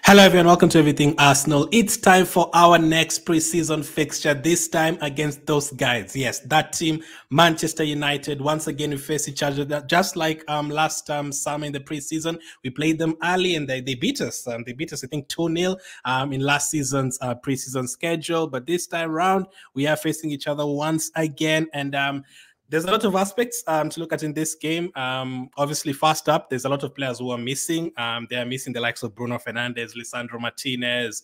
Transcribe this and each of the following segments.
Hello everyone, welcome to Everything Arsenal. It's time for our next preseason fixture, this time against those guys. Yes, that team, Manchester United. Once again, we face each other just like last summer in the preseason. We played them early and they beat us. They beat us, I think, 2-0 in last season's preseason schedule. But this time around, we are facing each other once again. And there's a lot of aspects to look at in this game. Obviously, first up, there's a lot of players who are missing. They are missing the likes of Bruno Fernandes, Lisandro Martinez,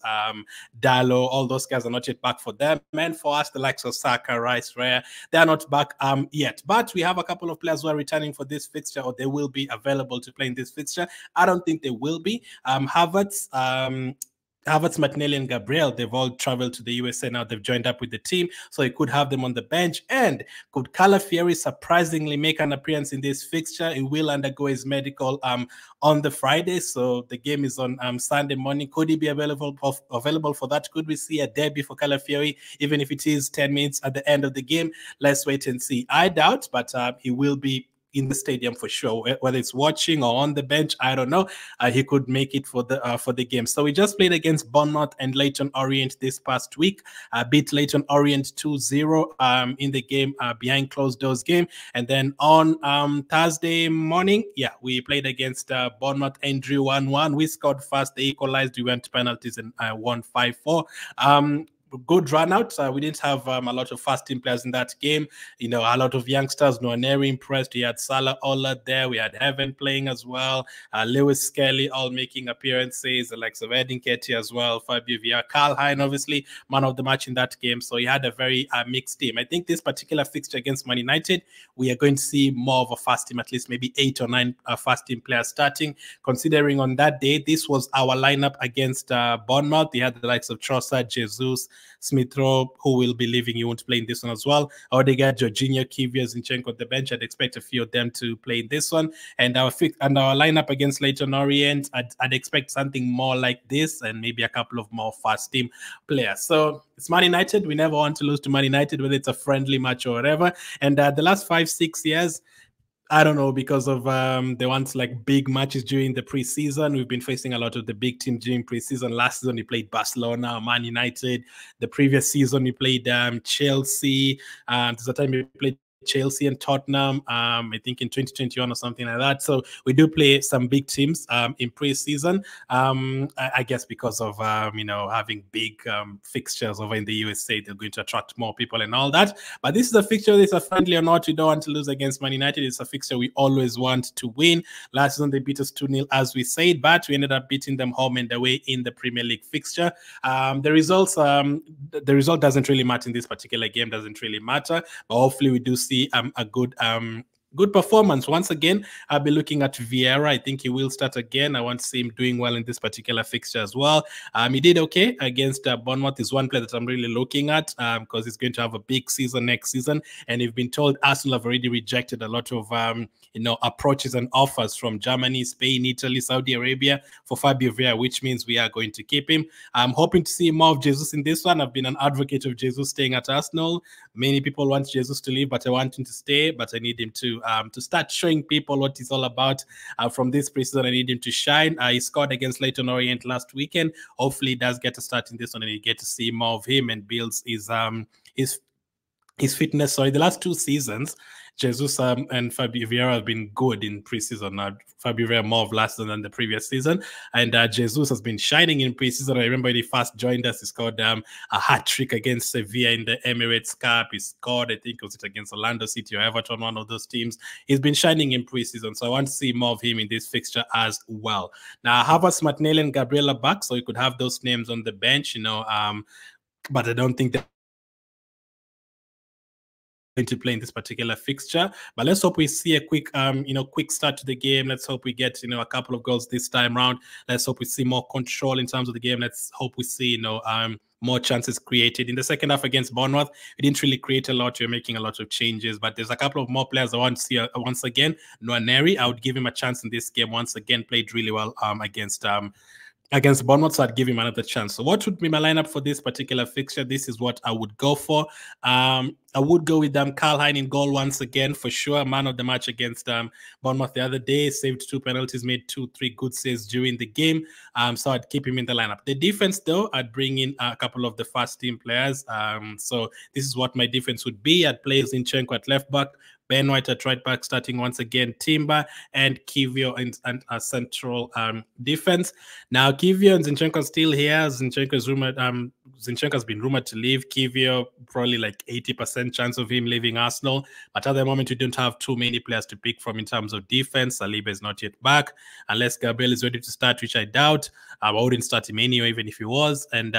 Dallo. All those guys are not yet back for them. And for us, the likes of Saka, Rice, Rare, they are not back yet. But we have a couple of players who are returning for this fixture, or they will be available to play in this fixture. I don't think they will be. Havertz, Martinelli, and Gabriel, they've all traveled to the USA now. They've joined up with the team, so you could have them on the bench. And could Calafiori surprisingly make an appearance in this fixture? He will undergo his medical on the Friday, so the game is on Sunday morning. Could he be available for that? Could we see a debut for Calafiori, even if it is 10 minutes at the end of the game? Let's wait and see. I doubt, but he will be in the stadium for sure, whether it's watching or on the bench. I don't know. He could make it for the game. So we just played against Bournemouth and Leyton Orient this past week. Beat Leyton Orient 2-0 in the game, behind closed doors game. And then on Thursday morning, we played against Bournemouth and drew 1-1. We scored first, they equalized, we went to penalties and won 5-4. Good run out. We didn't have a lot of fast team players in that game. You know, a lot of youngsters. Nwaneri impressed. We had Salah Ola there. We had Heaven playing as well. Lewis Skelly all making appearances. The likes of Edin Ketia as well. Fabio Villa. Karl Hein, obviously, man of the match in that game. So he had a very mixed team. I think this particular fixture against Man United, we are going to see more of a fast team, at least maybe 8 or 9 fast team players starting. Considering on that day, this was our lineup against Bournemouth. They had the likes of Trossard, Jesus, Smith-Rowe, who will be leaving. You won't play in this one as well. Odegaard, Jorginho, Kivia, Zinchenko at the bench. I'd expect a few of them to play in this one. And our lineup against Leyton Orient, I'd expect something more like this, and maybe a couple of more fast team players. So it's Man United. We never want to lose to Man United, whether it's a friendly match or whatever. And the last 5-6 years, I don't know, because of they want like big matches during the preseason. We've been facing a lot of the big teams during preseason. Last season, we played Barcelona, Man United. The previous season, we played Chelsea. There's a time we played Chelsea and Tottenham, I think in 2021 or something like that. So we do play some big teams in preseason. I guess because of having big fixtures over in the USA, they're going to attract more people and all that. But this is a fixture that's a friendly or not. We don't want to lose against Man United. It's a fixture we always want to win. Last season they beat us 2-0, as we said, but we ended up beating them home and away in the Premier League fixture. The result doesn't really matter in this particular game. Doesn't really matter. But hopefully we do see a good performance. Once again, I'll be looking at Vieira. I think he will start again. I want to see him doing well in this particular fixture as well. He did okay against Bournemouth. Is one player that I'm really looking at because he's going to have a big season next season. And you've been told Arsenal have already rejected a lot of approaches and offers from Germany, Spain, Italy, Saudi Arabia for Fabio Vieira, which means we are going to keep him. I'm hoping to see more of Jesus in this one. I've been an advocate of Jesus staying at Arsenal. Many people want Jesus to leave, but I want him to stay. But I need him to start showing people what he's all about from this preseason. I need him to shine. He scored against Leyton Orient last weekend. Hopefully, he does get a start in this one, and you get to see more of him and builds his fitness. So in the last 2 seasons, Jesus and Fabio Vieira have been good in preseason. Fabio Vieira more of last season than the previous season. And Jesus has been shining in preseason. I remember when he first joined us, he scored a hat-trick against Sevilla in the Emirates Cup. He scored, I think, was it against Orlando City or Everton, one of those teams. He's been shining in preseason, so I want to see more of him in this fixture as well. Now, Havertz, Martinelli, and Gabriel are back, so you could have those names on the bench, but I don't think that to play in this particular fixture. But let's hope we see a quick start to the game. Let's hope we get a couple of goals this time round. Let's hope we see more control in terms of the game. Let's hope we see more chances created in the second half against Bournemouth. We didn't really create a lot. We're making a lot of changes, but there's a couple of more players I want to see once again. Nwaneri, I would give him a chance in this game. Once again, played really well against against Bournemouth, so I'd give him another chance. So what would be my lineup for this particular fixture? This is what I would go for. I would go with Karl Hein in goal once again, for sure. Man of the match against Bournemouth the other day, saved 2 penalties, made 2-3 good saves during the game. So I'd keep him in the lineup. The defense, though, I'd bring in a couple of the first team players. So this is what my defense would be. I'd play Zinchenko at left back, Ben White at right back, starting once again, Timber and Kivio and a central defense. Now, Kivio and Zinchenko are still here. Zinchenko's been rumored to leave. Kivio, probably like 80% chance of him leaving Arsenal. But at the moment, we don't have too many players to pick from in terms of defense. Saliba is not yet back. Unless Gabriel is ready to start, which I doubt. I wouldn't start him anyway, even if he was. And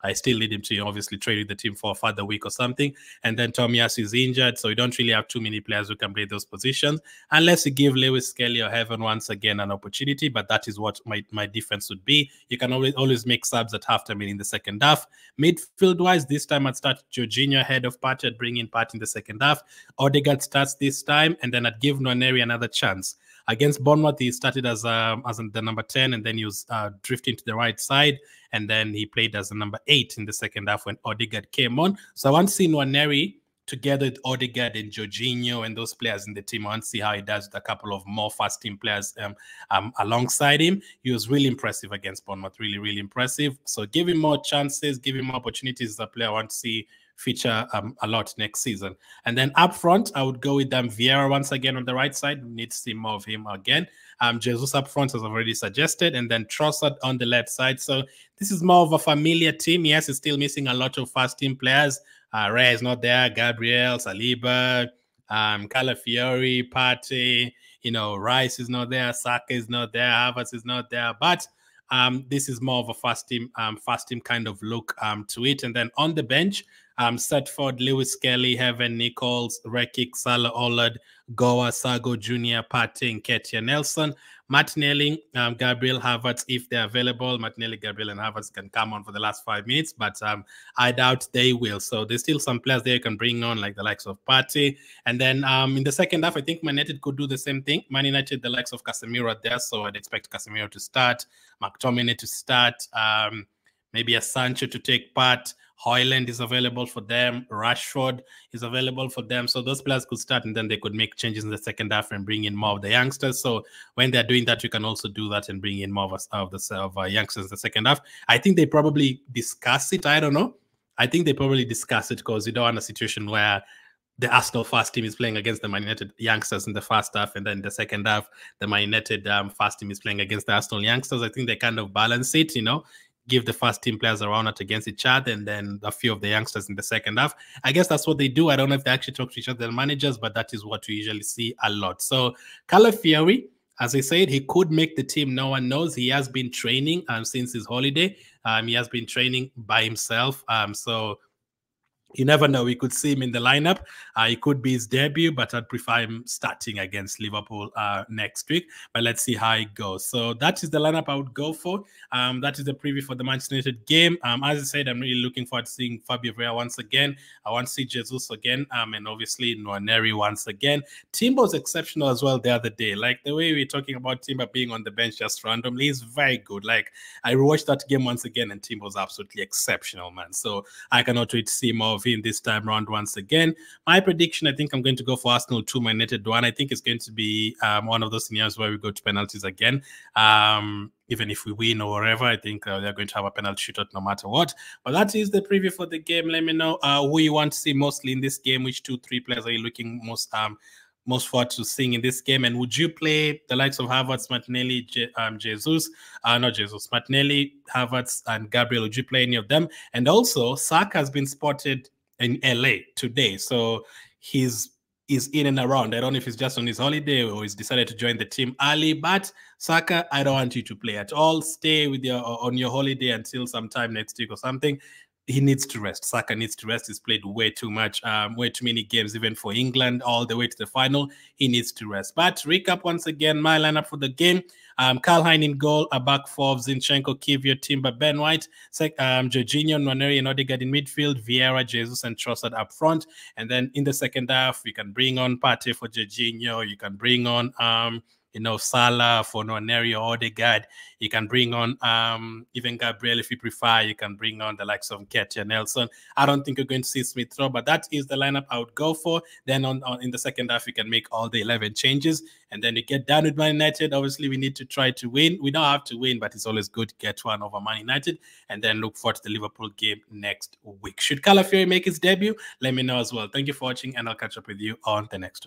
I still need him to obviously trade with the team for a further week or something. And then Tomiyasu is injured, so we don't really have too many players who can play those positions, unless you give Lewis Kelly or Heaven once again an opportunity. But that is what my defense would be. You can always make subs at halftime in the second half. Midfield-wise, this time I'd start Jorginho ahead of Partey. I'd bring in Partey in the second half. Odegaard starts this time, and then I'd give Nwaneri another chance. Against Bournemouth, he started as the number 10, and then he was drifting to the right side, and then he played as the number 8 in the second half when Odegaard came on. So I want to see Nwaneri together with Odegaard and Jorginho and those players in the team. I want to see how he does with a couple of more first team players alongside him. He was really impressive against Bournemouth, really, really impressive. So give him more chances, give him more opportunities as a player I want to see feature a lot next season. And then up front, I would go with Vieira once again on the right side. We need to see more of him again. Jesus up front, as I've already suggested, and then Trossard on the left side. So this is more of a familiar team. Yes, it's still missing a lot of first team players. Ray is not there. Gabriel, Saliba, Calafiori, Partey, Rice is not there. Saka is not there. Havertz is not there. But this is more of a first team kind of look to it. And then on the bench, Setford, Lewis Kelly, Heaven, Nichols, Rekic, Salah Ollard, Goa, Sago Jr., Partey, and Ketia Nelson. Martinelli, Gabriel, Havertz, if they're available. Martinelli, Gabriel, and Havertz can come on for the last 5 minutes, but I doubt they will. So there's still some players there you can bring on, like the likes of Partey. And then in the second half, I think Man United could do the same thing. Man United, the likes of Casemiro are there, so I'd expect Casemiro to start, McTominay to start, maybe a Sancho to take part. Højlund is available for them. Rashford is available for them. So those players could start, and then they could make changes in the second half and bring in more of the youngsters. So when they're doing that, you can also do that and bring in more of the youngsters in the second half. I think they probably discuss it. I don't know. I think they probably discuss it because you don't want a situation where the Arsenal first team is playing against the Man United youngsters in the first half, and then the second half, the Man United first team is playing against the Arsenal youngsters. I think they kind of balance it, give the first team players around it against each other, and then a few of the youngsters in the second half. I guess that's what they do. I don't know if they actually talk to each other, the managers, but that is what we usually see a lot. So Calafiori, as I said, he could make the team. No one knows. He has been training since his holiday. He has been training by himself. So you never know. We could see him in the lineup. It could be his debut, but I'd prefer him starting against Liverpool next week. But let's see how it goes. So that is the lineup I would go for. That is the preview for the Manchester United game. As I said, I'm really looking forward to seeing Fabio Vieira once again. I want to see Jesus again, and obviously Nwaneri once again. Timber was exceptional as well the other day. Like the way we're talking about Timber being on the bench just randomly is very good. Like I watched that game once again, and Timber was absolutely exceptional, man. So I cannot wait to see more of him this time round once again. My prediction, I think I'm going to go for Arsenal 2, Man United 1. I think it's going to be one of those scenarios where we go to penalties again. Even if we win or whatever, I think they're going to have a penalty shootout no matter what. But that is the preview for the game. Let me know who you want to see mostly in this game. Which 2-3 players are you looking most forward to seeing in this game? And would you play the likes of Havertz, Martinelli, Martinelli, Havertz, and Gabriel? Would you play any of them? And also, Saka has been spotted in LA today. So he's in and around. I don't know if he's just on his holiday or he's decided to join the team early, but Saka, I don't want you to play at all. Stay with on your holiday until sometime next week or something. He needs to rest. Saka needs to rest. He's played way too much, way too many games, even for England, all the way to the final. He needs to rest. But recap once again, my lineup for the game. Karl Hein in goal, a back four of Zinchenko, Kivio, Timber, Ben White, Jorginho, Nwaneri, and Odegaard in midfield, Vieira, Jesus, and Trossard up front. And then in the second half, you can bring on Partey for Jorginho. You can bring on Salah, for Neri or Odegaard. You can bring on even Gabriel if you prefer. You can bring on the likes of Nketiah, Nelson. I don't think you're going to see Smith Rowe, but that is the lineup I would go for. Then in the second half, you can make all the 11 changes, and then you get down with Man United. Obviously, we need to try to win. We don't have to win, but it's always good to get one over Man United, and then look forward to the Liverpool game next week. Should Calafiori make his debut? Let me know as well. Thank you for watching, and I'll catch up with you on the next one.